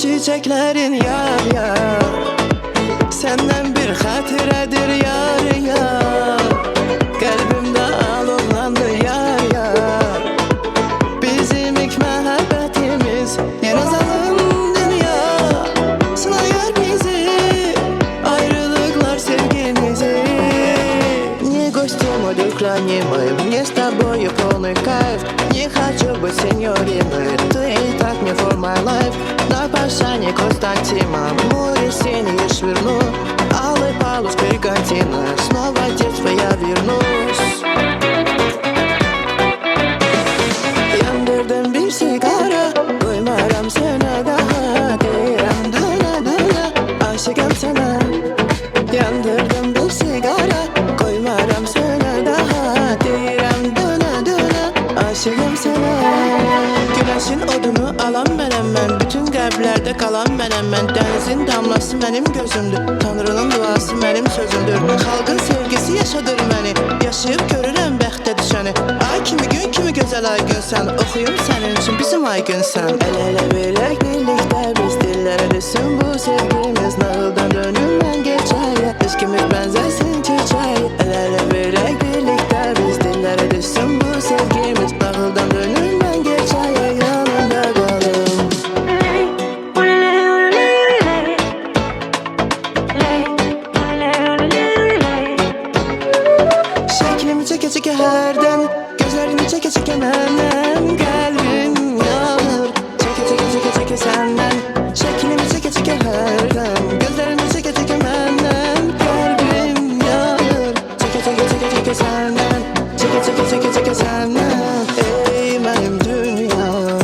çiçeklerin yar yar, senden bir hatıradır yar yar. Kalbimde alovlandı yar yar, bizim ilk muhabbetimiz. Yine zalim dünya sınıyor bizi, ayrılıklar sevgimizi. Не гостем удухранимым, не с тобою полный кайф. Не хочу быть сеньориной, ты и так не for my life. На пашане Константина море синее швырну, алый палус бригантина, снова в детство я вернусь. Yandırdım bir sigara, koymaram sana daha. Deyirəm döne döne, aşıkım sana. Yandırdım bir sigara, koymaram sana daha. Deyirəm döne döne, aşıkım sana. Güneşin odunu alan mənəm mən, bütün qəlblərdə qalan mənəm mən. Dənizin damlası mənim gözümdür, Tanrının duası mənim sözümdür. Xalqın sevgisi yaşadır məni, yaşayıb görürəm bəxtə düşəni. Ay kimi gün kimi gözəl ay günsən, oxuyum sənin üçün bizim ay günsən. El ele verək birlikdə biz, dillərə düşsün bu sevgimiz. Nağıldan dönüm mən geçəyə, ilişkimiz bənzərsin çiçəyə. El ele verək birlikdə biz, dillərə düşsün bu sevgimiz. Nağıldan dönüm mən geçəyə, yanında qalım. Şeklimi çeke çeke herden, gözlerini çeke çeke məndən. Kalbim yanır, çeke çeke çeke çeke senden. Şeklimi çeke çeke herden, gözlerini çeke çeke məndən. Kalbim yanır, çeke çeke çeke çeke senden. Çeke çeke çeke çeke senden. Ey benim dünyam,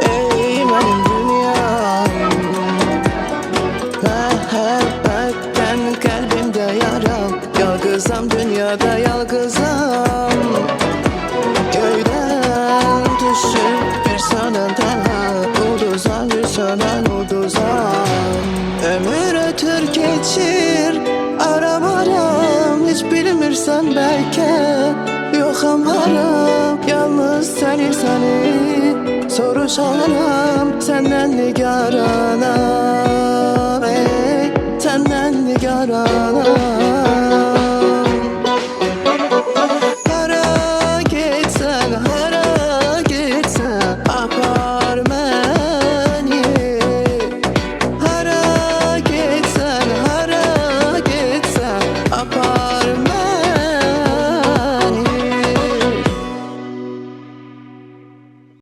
ey benim dünyam. Hakikaten kalbimde yaram, yalgızam dünyada yalgızam. Köyden düşüp bir sana daha, ulduzan bir sönen ulduzam. Ömür ötür geçir aram aram, hiç bilmirsən belki. Yoxam haram, yalnız seni soruşaram. Senden nigaranam, ey, senden nigaranam.